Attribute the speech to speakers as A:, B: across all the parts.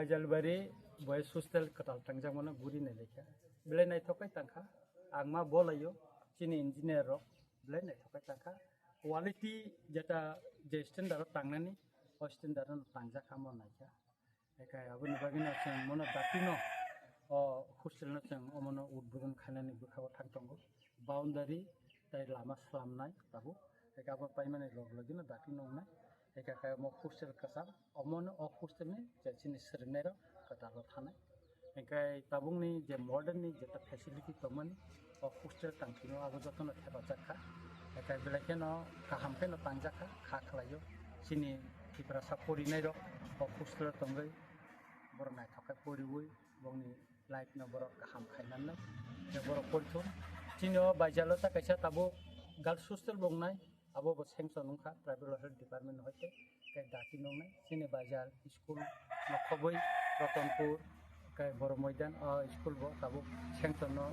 A: Bajalbari boys hostel katal tangjang mana guri ne lekha belai nai thokai tangkha angma bolayo chini engineer rok belai nai thokai tangkha quality jeta je standard tangnani o standard tangja khamo naikha ekai abuni bagina chang mono datino o hostel no chang omono udbodon khanani bukhawa thangtongo boundary tai lama slamnai babu ekai abo paimane logina datino nai ekai kai mo hostel kasam omono o hostel ni je chini srnai ro katalo thanai ekai tabungni je modern ni jeta facility tomani o hostel tangkino abo jotono thebajak ekai belakeno kaham kheno tangjaka kha khlayo chini tipra sapori nai ro o hostel tongai bornai thokai poriwui bongni life no borok kaham khainanai je borok porthum chini o baijalo ta kaisa tabo girls hostel bongnai abo bo sanction nungkha tribal health department hoite kai dati nongnai chini bajar school no khoboi Ratanpur kai boro moidan o school bo tabo sanction no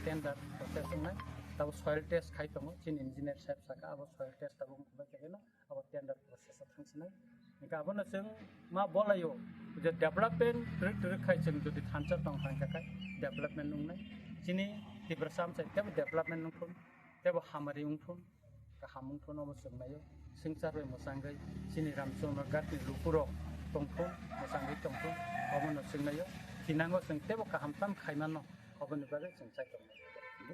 A: tender process ngai tabo soil test khai tongo chin engineer sahib saka abo soil test tabo kubai kagena abo tender process thangsinai nika abo na jeng ma bolayo je development trick khai jeng jodi thancha tong thangkai development nungnai chini tibrasam sai tabo development nungthun tabo hamari ungthun kahamung thono mo sengnayo singcharwe mosangai chini ramchondra gatni lupuro tongthun mosangai tongthun obono sengnayo tinango seng tebo kahamtam khaimano oboni bage sengchai tong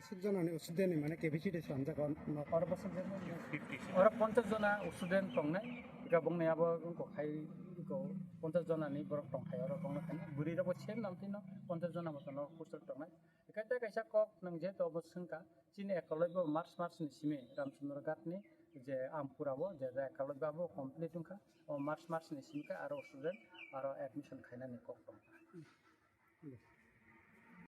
B: student student mane capacity samja kon
A: or bosok jeno 50 or 50 jona student tongnai ika bongnai abo ko khai ko 50 jona ni borok tongkhai or bongna kan buri ro sem namtino 50 jona motono hostel tongnai ika ta kaisa kok nang je to bo sengka chini ekologbo march ni simi ramchandra gatni je ampurabo je ekologbo complete ungkha o march ni simka aro student aro admission khainani kok tong